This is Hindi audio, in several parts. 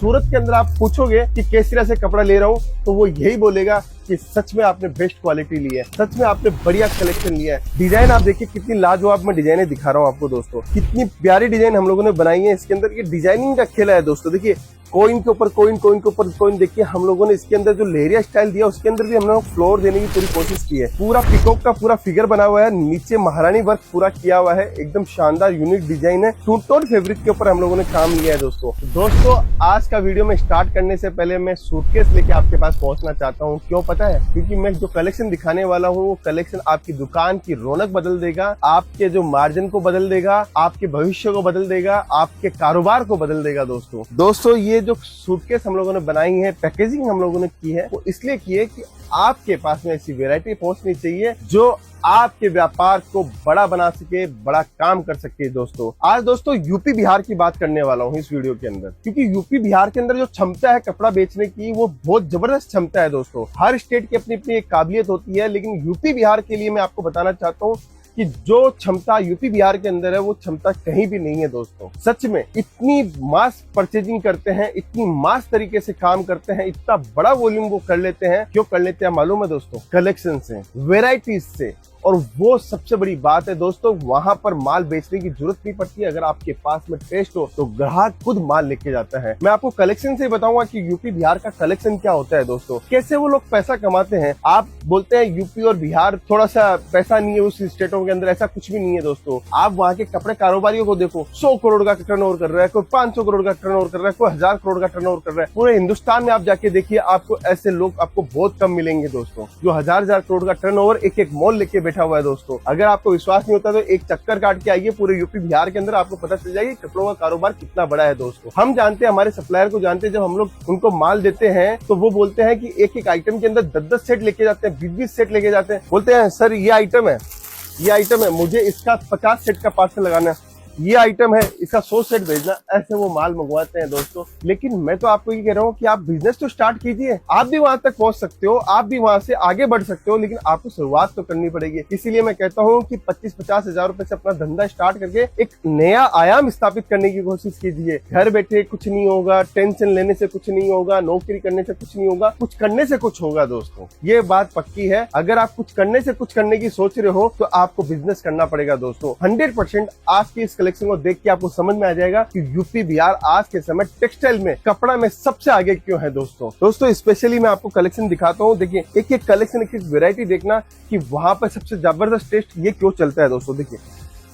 सूरत के अंदर आप पूछोगे कि केसरिया से कपड़ा ले रहा हूँ, तो वो यही बोलेगा कि सच में आपने बेस्ट क्वालिटी ली है, सच में आपने बढ़िया कलेक्शन लिया है। डिजाइन आप देखिए कितनी लाजवाब मैं डिजाइने दिखा रहा हूँ आपको दोस्तों, कितनी प्यारी डिजाइन हम लोगों ने बनाई है। इसके अंदर ये डिजाइनिंग का खेला है दोस्तों। देखिए कोइन के ऊपर कोइन, कोइन के ऊपर कोइन, देखिए हम लोगों ने इसके अंदर जो लेरिया स्टाइल दिया उसके अंदर भी हम लोगों ने फ्लोर देने की पूरी कोशिश की है। पूरा पिकॉक का पूरा फिगर बना हुआ है, नीचे महारानी वर्क पूरा किया हुआ है, एकदम शानदार यूनिक डिजाइन है। टू टोन फैब्रिक के ऊपर हम लोगों ने काम लिया है दोस्तों। आज का वीडियो में स्टार्ट करने से पहले मैं सूटकेस लेके आपके पास पहुंचना चाहता हूं। क्यों पता है? क्योंकि मैं जो कलेक्शन दिखाने वाला हूं वो कलेक्शन आपकी दुकान की रौनक बदल देगा, आपके जो मार्जिन को बदल देगा, आपके भविष्य को बदल देगा, आपके कारोबार को बदल देगा दोस्तों। ये जो सूटकेस हम लोगों ने बनाई है, पैकेजिंग हम लोगों ने की है, वो इसलिए की है कि आपके पास में ऐसी वैरायटी पहुंचनी चाहिए जो आपके व्यापार को बड़ा बना सके, बड़ा काम कर सके आज दोस्तों यूपी बिहार की बात करने वाला हूं इस वीडियो के अंदर, क्योंकि यूपी बिहार के अंदर जो क्षमता है कपड़ा बेचने की वो बहुत जबरदस्त क्षमता है दोस्तों। हर स्टेट की अपनी अपनी एक काबिलियत होती है, लेकिन यूपी बिहार के लिए मैं आपको बताना चाहता हूँ कि जो क्षमता यूपी बिहार के अंदर है वो क्षमता कहीं भी नहीं है दोस्तों। सच में इतनी मास परचेजिंग करते हैं, इतनी मास तरीके से काम करते हैं, इतना बड़ा वॉल्यूम वो कर लेते हैं। क्यों कर लेते हैं मालूम है दोस्तों? कलेक्शन से, वेराइटीज से। और वो सबसे बड़ी बात है दोस्तों, वहां पर माल बेचने की जरूरत नहीं पड़ती। अगर आपके पास में टेस्ट हो तो ग्राहक खुद माल लेके जाता है। मैं आपको कलेक्शन से बताऊंगा कि यूपी बिहार का कलेक्शन क्या होता है दोस्तों, कैसे वो लोग पैसा कमाते हैं। आप बोलते हैं यूपी और बिहार थोड़ा सा पैसा नहीं है उस स्टेटों के अंदर, ऐसा कुछ भी नहीं है दोस्तों। आप वहाँ के कपड़े कारोबारियों को देखो, 100 करोड़ का टर्नओवर कर रहा है, कोई 500 करोड़ का टर्नओवर कर रहा है, कोई 1000 करोड़ का टर्नओवर कर रहा है। पूरे हिंदुस्तान में आप जाके देखिए, आपको ऐसे लोग आपको बहुत कम मिलेंगे दोस्तों, जो हजार करोड़ का टर्नओवर एक एक मॉल लेके बैठा हुआ है दोस्तों। अगर आपको विश्वास नहीं होता तो एक चक्कर काट के आइए पूरे यूपी बिहार के अंदर, आपको पता चल जाएगी कपड़ों का कारोबार कितना बड़ा है दोस्तों। हम जानते हैं, हमारे सप्लायर को जानते हैं, जब हम लोग उनको माल देते हैं तो वो बोलते हैं कि एक एक आइटम के अंदर 10-10 सेट लेके जाते हैं, 20-20 सेट लेके जाते हैं। बोलते हैं सर ये आइटम है, मुझे इसका 50 सेट का पार्सल लगाना है, ये आइटम है, इसका 100 सेट भेजना। ऐसे वो माल मंगवाते हैं दोस्तों। लेकिन मैं तो आपको ये कह रहा हूँ कि आप बिजनेस तो स्टार्ट कीजिए, आप भी वहां तक पहुंच सकते हो, आप भी वहां से आगे बढ़ सकते हो, लेकिन आपको शुरुआत तो करनी पड़ेगी। इसीलिए मैं कहता हूँ कि 25-50 हजार रुपए से अपना धंधा स्टार्ट करके एक नया आयाम स्थापित करने की कोशिश कीजिए। घर बैठे कुछ नहीं होगा, टेंशन लेने से कुछ नहीं होगा, नौकरी करने से कुछ नहीं होगा, कुछ करने से कुछ होगा दोस्तों। ये बात पक्की है। अगर आप कुछ करने से कुछ करने की सोच रहे हो तो आपको बिजनेस करना पड़ेगा दोस्तों। 100% आज की इस कलेक्शन को देख के आपको समझ में आ जाएगा कि यूपी बिहार आज के समय टेक्सटाइल में, कपड़ा में सबसे आगे क्यों है दोस्तों। स्पेशली मैं आपको कलेक्शन दिखाता हूँ। देखिए एक एक कलेक्शन, एक एक वेरायटी देखना कि वहां पर सबसे जबरदस्त टेस्ट ये क्यों चलता है दोस्तों। देखिए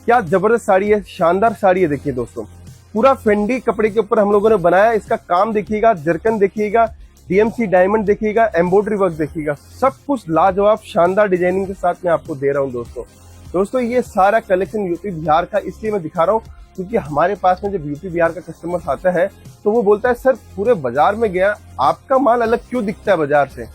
क्या जबरदस्त साड़ी है, शानदार साड़ी है। देखिए दोस्तों पूरा फेंडी कपड़े के ऊपर हम लोगों ने बनाया। इसका काम देखिएगा, जरकन देखिएगा, डीएमसी डायमंड देखिएगा, एम्ब्रॉयडरी वर्क देखिएगा, सब कुछ लाजवाब शानदार डिजाइनिंग के साथ मैं आपको दे रहा हूँ दोस्तों। ये सारा कलेक्शन यूपी बिहार का इसलिए मैं दिखा रहा हूँ क्योंकि हमारे पास में जब यूपी बिहार का कस्टमर आता है तो वो बोलता है सर पूरे बाजार में गया, आपका माल अलग क्यों दिखता है बाजार से,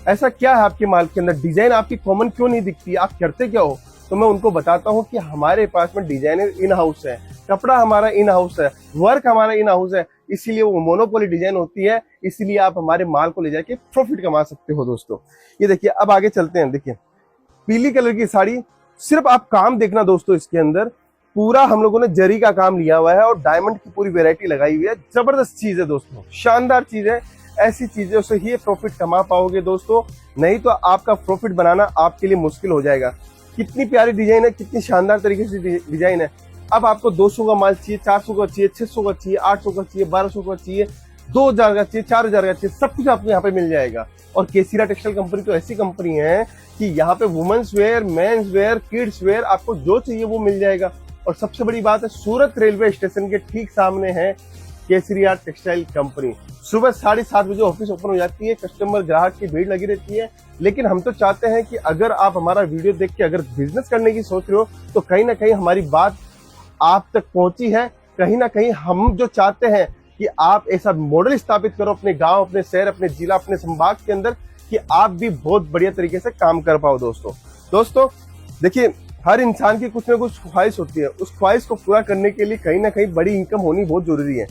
ऐसा क्या है आपके माल के अंदर, डिजाइन आपकी कॉमन क्यों नहीं दिखती, आप करते क्या हो? तो मैं उनको बताता हूँ कि हमारे पास में डिजाइनर इन हाउस है, कपड़ा हमारा इन हाउस है, वर्क हमारा इन हाउस है, इसीलिए वो मोनोपोली डिजाइन होती है, इसीलिए आप हमारे माल को ले जाके प्रॉफिट कमा सकते हो दोस्तों। ये देखिए अब आगे चलते हैं। देखिए पीली कलर की साड़ी, सिर्फ आप काम देखना दोस्तों, इसके अंदर पूरा हम लोगों ने जरी का काम लिया हुआ है और डायमंड की पूरी वैरायटी लगाई हुई है। जबरदस्त चीज है दोस्तों, शानदार चीज है। ऐसी चीजों से ही प्रॉफिट कमा पाओगे दोस्तों, नहीं तो आपका प्रॉफिट बनाना आपके लिए मुश्किल हो जाएगा। कितनी प्यारी डिजाइन है, कितनी शानदार तरीके से डिजाइन है। अब आपको 200 का माल चाहिए, 400 का चाहिए, 600 का चाहिए, 800 का चाहिए, 1200 का चाहिए, 2000 का चाहिए, 4000 का चाहिए, सब कुछ आपको यहाँ पे मिल जाएगा। और केसरिया टेक्सटाइल कंपनी तो ऐसी कंपनी है कि यहाँ पे women's wear, men's wear, kids wear, आपको जो चाहिए वो मिल जाएगा। और सबसे बड़ी बात है, सूरत रेलवे स्टेशन के ठीक सामने है केसरिया टेक्सटाइल कंपनी। सुबह 7:30 बजे ऑफिस ओपन हो जाती है, कस्टमर ग्राहक की भीड़ लगी रहती है। लेकिन हम तो चाहते हैं कि अगर आप हमारा वीडियो देख के अगर बिजनेस करने की सोच रहे हो तो कहीं ना कहीं हमारी बात आप तक पहुंची है। कहीं ना कहीं हम जो चाहते हैं कि आप ऐसा मॉडल स्थापित करो अपने गांव, अपने शहर, अपने जिला, अपने संभाग के अंदर, कि आप भी बहुत बढ़िया तरीके से काम कर पाओ दोस्तों। देखिए हर इंसान की कुछ ना कुछ ख्वाहिश होती है, उस ख्वाहिश को पूरा करने के लिए कहीं ना कहीं बड़ी इनकम होनी बहुत जरूरी है।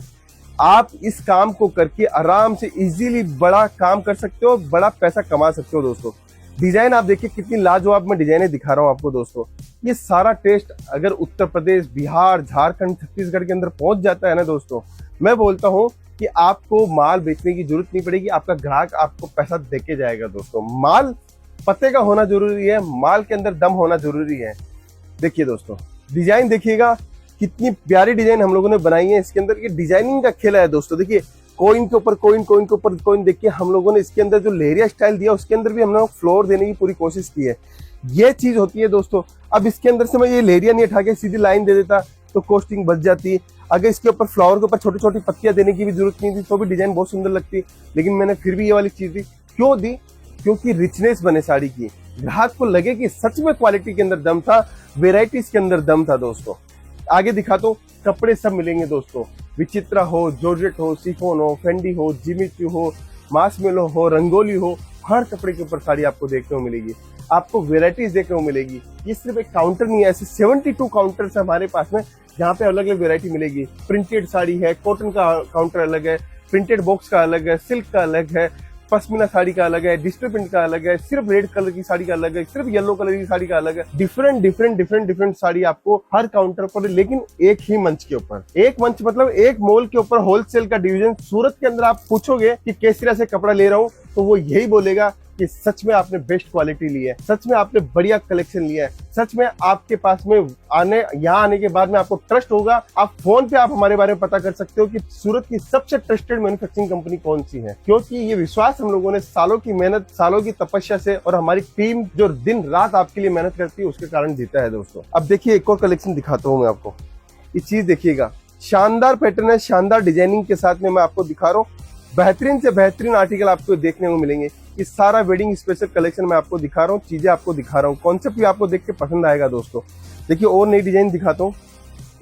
आप इस काम को करके आराम से इजीली बड़ा काम कर सकते हो, बड़ा पैसा कमा सकते हो दोस्तों। डिजाइन आप देखिए कितनी लाजवाब मैं डिजाइने दिखा रहा हूँ आपको दोस्तों। ये सारा टेस्ट अगर उत्तर प्रदेश, बिहार, झारखंड, छत्तीसगढ़ के अंदर पहुंच जाता है ना दोस्तों, मैं बोलता हूँ कि आपको माल बेचने की जरूरत नहीं पड़ेगी, आपका ग्राहक आपको पैसा देके जाएगा दोस्तों। माल पते का होना जरूरी है, माल के अंदर दम होना जरूरी है। देखिए दोस्तों, डिजाइन देखिएगा, कितनी प्यारी डिजाइन हम लोगों ने बनाई है। इसके अंदर ये डिजाइनिंग का खेला है दोस्तों। देखिए कोइन के ऊपर कोइन, कोइन के ऊपर कोइन, देखिए हम लोगों ने इसके अंदर जो लेरिया स्टाइल दिया उसके अंदर भी हम लोग फ्लोर देने की पूरी कोशिश की है। ये चीज होती है दोस्तों। अब इसके अंदर से मैं ये लेरिया नहीं उठा के सीधी लाइन दे देता तो कॉस्टिंग बच जाती। अगर इसके ऊपर फ्लावर के ऊपर छोटी छोटी पत्तियां देने की भी जरूरत नहीं थी तो भी डिजाइन बहुत सुंदर लगती, लेकिन मैंने फिर भी ये वाली चीज दी। क्यों दी? क्योंकि रिचनेस बने साड़ी की, ग्राहक को लगे कि सच में क्वालिटी के अंदर दम था, वेराइटीज के अंदर दम था दोस्तों। आगे दिखाता हूँ, कपड़े सब मिलेंगे दोस्तों। विचित्रा हो, जॉर्जेट हो, शिफॉन हो, फेंडी हो, जिमिचू हो, मास्मेलो हो, रंगोली हो, हर कपड़े के ऊपर साड़ी आपको देखने को मिलेगी। आपको वेराइटीज देखने को मिलेगी। ये सिर्फ एक काउंटर नहीं है, ऐसे 72 काउंटर्स हमारे पास में जहाँ पे अलग अलग वेरायटी मिलेगी। प्रिंटेड साड़ी है, कॉटन का काउंटर अलग है, प्रिंटेड बॉक्स का अलग है, सिल्क का अलग है, पश्मीना साड़ी का अलग है, डिजिटल प्रिंट का अलग है, सिर्फ रेड कलर की साड़ी का अलग है, सिर्फ येलो कलर की साड़ी का अलग है। डिफरेंट साड़ी आपको हर काउंटर पर, लेकिन एक ही मंच के ऊपर। एक मंच मतलब एक मॉल के ऊपर होलसेल का डिवीजन। सूरत के अंदर आप पूछोगे कि केसरिया से कपड़ा ले रहा हूँ तो वो यही बोलेगा कि सच में आपने बेस्ट क्वालिटी ली है, सच में आपने बढ़िया कलेक्शन लिया है, सच में आपके पास में यहाँ आने के बाद में आपको ट्रस्ट होगा। आप फोन पे आप हमारे बारे में पता कर सकते हो कि सूरत की सबसे ट्रस्टेड मैन्युफैक्चरिंग कंपनी कौन सी है, क्योंकि ये विश्वास हम लोगों ने सालों की मेहनत, सालों की तपस्या से और हमारी टीम जो दिन रात आपके लिए मेहनत करती है उसके कारण जीता है दोस्तों। अब देखिए एक और कलेक्शन दिखाता हूँ मैं आपको। ये चीज देखिएगा, शानदार पैटर्न है, शानदार डिजाइनिंग के साथ में मैं आपको दिखा रहा हूँ। बेहतरीन से बेहतरीन आर्टिकल आपको देखने को मिलेंगे। ये सारा वेडिंग स्पेशल कलेक्शन मैं आपको दिखा रहा हूँ, चीजें आपको दिखा रहा हूँ, कॉन्सेप्ट भी आपको देख के पसंद आएगा दोस्तों। देखिए और नई डिजाइन दिखाता हूँ,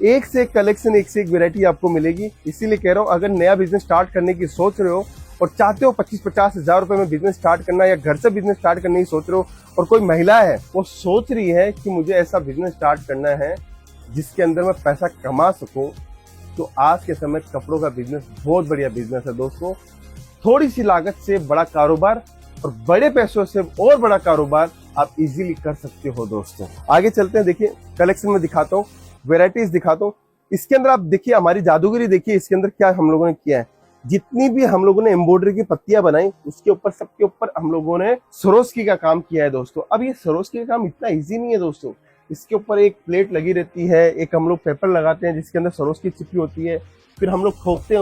एक से एक कलेक्शन, एक से एक वेरायटी आपको मिलेगी। इसीलिए कह रहा हूँ, अगर नया बिजनेस स्टार्ट करने की सोच रहे हो और चाहते हो 25-50 हजार रुपए में बिजनेस स्टार्ट करना, या घर से बिजनेस स्टार्ट करने की सोच रहे हो, और कोई महिला है वो सोच रही है कि मुझे ऐसा बिजनेस स्टार्ट करना है जिसके अंदर मैं पैसा कमा सकूं, तो आज के समय कपड़ों का बिजनेस बहुत बढ़िया बिजनेस है दोस्तों। थोड़ी सी लागत से बड़ा कारोबार और बड़े पैसों से और बड़ा कारोबार आप इजीली कर सकते हो दोस्तों। आगे चलते हैं, देखिए कलेक्शन में दिखाता हूँ, वेराइटीज दिखाता हूँ। इसके अंदर आप देखिए हमारी जादूगरी देखिए, इसके अंदर क्या हम लोगों ने किया है। जितनी भी हम लोगों ने एम्ब्रॉयडरी की पत्तियां बनाई उसके ऊपर, सबके ऊपर हम लोगों ने सरोस्की का काम किया है दोस्तों। अब ये सरोस्की का काम इतना ईजी नहीं है दोस्तों। इसके ऊपर एक प्लेट लगी रहती है, एक हम लोग पेपर लगाते हैं जिसके अंदर सरोस्की चिपकी होती है, फिर हम लोग ठोकते हैं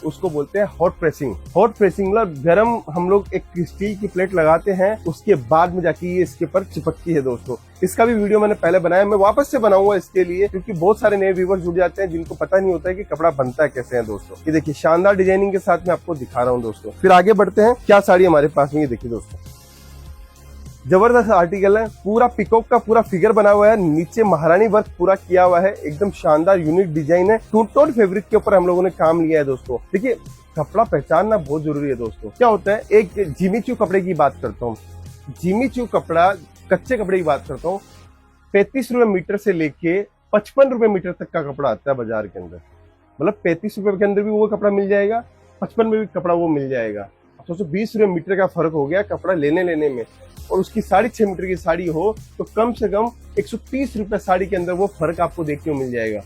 उसको बोलते हैं हॉट प्रेसिंग। हॉट प्रेसिंग मतलब गर्म, हम लोग एक स्टील की प्लेट लगाते हैं, उसके बाद में जाके ये इसके ऊपर चिपकती है दोस्तों। इसका भी वीडियो मैंने पहले बनाया, मैं वापस से बनाऊंगा इसके लिए, क्योंकि बहुत सारे नए व्यूअर्स जुड़ जाते हैं जिनको पता नहीं होता है कि कपड़ा बनता है कैसे है दोस्तों। ये देखिए शानदार डिजाइनिंग के साथ मैं आपको दिखा रहा हूँ दोस्तों। फिर आगे बढ़ते हैं, क्या साड़ी हमारे पास में, ये देखिए दोस्तों जबरदस्त आर्टिकल है, पूरा पिकॉक का पूरा फिगर बना हुआ है, नीचे महारानी वर्क पूरा किया हुआ है, एकदम शानदार यूनिक डिजाइन है। टू टोन फैब्रिक के ऊपर हम लोगों ने काम लिया है दोस्तों। देखिए कपड़ा पहचानना बहुत जरूरी है दोस्तों। क्या होता है, एक जिमीचू कपड़े की बात करता हूँ, जिमीचू कपड़ा, कच्चे कपड़े की बात करता हूँ, 35 रुपए मीटर से लेके 55 रुपए मीटर तक का कपड़ा आता है बाजार के अंदर। मतलब 35 रुपए के अंदर भी वो कपड़ा मिल जाएगा, 55 में भी कपड़ा वो मिल जाएगा। अब सोचो 20 रुपए मीटर का फर्क हो गया कपड़ा लेने में, और उसकी 6.5 मीटर की साड़ी हो तो कम से कम 130 रुपए साड़ी के अंदर वो फर्क आपको देखने को मिल जाएगा।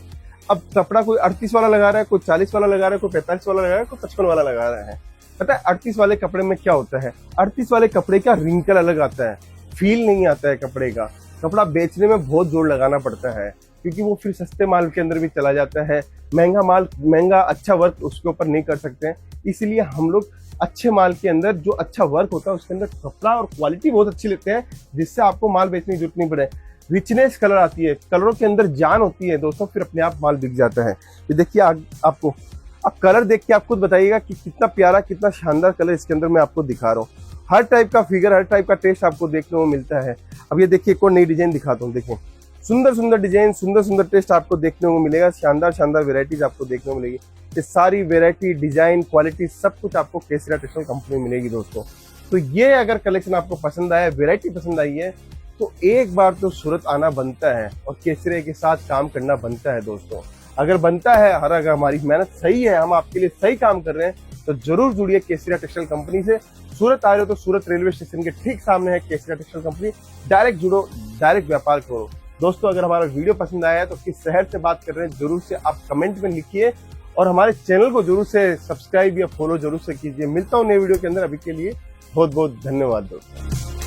अब कपड़ा कोई 38 वाला लगा रहा है, कोई 40 वाला लगा रहा है, कोई 45 वाला लगा रहा है, कोई 55 वाला लगा रहा है। पता है 38 वाले कपड़े में क्या होता है, 38 वाले कपड़े का रिंकल अलग आता है, फील नहीं आता है कपड़े का। कपड़ा बेचने में बहुत जोर लगाना पड़ता है, क्योंकि वो फिर सस्ते माल के अंदर भी चला जाता है। महंगा माल, महंगा अच्छा वर्क उसके ऊपर नहीं कर सकते हैं, इसलिए हम लोग अच्छे माल के अंदर जो अच्छा वर्क होता है उसके अंदर कपड़ा और क्वालिटी बहुत अच्छी लेते हैं, जिससे आपको माल बेचने की जरूरत नहीं पड़े। रिचनेस कलर आती है, कलरों के अंदर जान होती है दोस्तों, फिर अपने आप माल बिक जाता है। ये देखिए आपको अब कलर देख के आप खुद बताइएगा कि कितना प्यारा, कितना शानदार कलर इसके अंदर मैं आपको दिखा रहा हूँ। हर टाइप का फिगर, हर टाइप का टेस्ट आपको देखने को मिलता है। अब ये देखिए एक और नई डिजाइन दिखाता हूँ, देखिए सुंदर सुंदर डिजाइन, सुंदर सुंदर टेस्ट आपको देखने को मिलेगा, शानदार शानदार वेराइटीज आपको देखने को मिलेगी। ये सारी वेराइटी, डिजाइन, क्वालिटी सब कुछ आपको केसरिया टेक्सटाइल कंपनी में मिलेगी दोस्तों। तो ये अगर कलेक्शन आपको पसंद आया, वेराइटी पसंद आई है, तो एक बार तो सूरत आना बनता है और केसरिया के साथ काम करना बनता है दोस्तों। अगर बनता है, अगर हमारी मेहनत सही है, हम आपके लिए सही काम कर रहे हैं, तो जरूर जुड़िए केसरिया टेक्सटाइल कंपनी से। सूरत आ रहे हो तो सूरत रेलवे स्टेशन के ठीक सामने है केसरिया टेक्सटाइल कंपनी, डायरेक्ट जुड़ो, डायरेक्ट व्यापार करो दोस्तों। अगर हमारा वीडियो पसंद आया है तो किस शहर से बात कर रहे हैं जरूर से आप कमेंट में लिखिए, और हमारे चैनल को जरूर से सब्सक्राइब या फॉलो जरूर से कीजिए। मिलता हूँ नए वीडियो के अंदर, अभी के लिए बहुत बहुत धन्यवाद दोस्तों।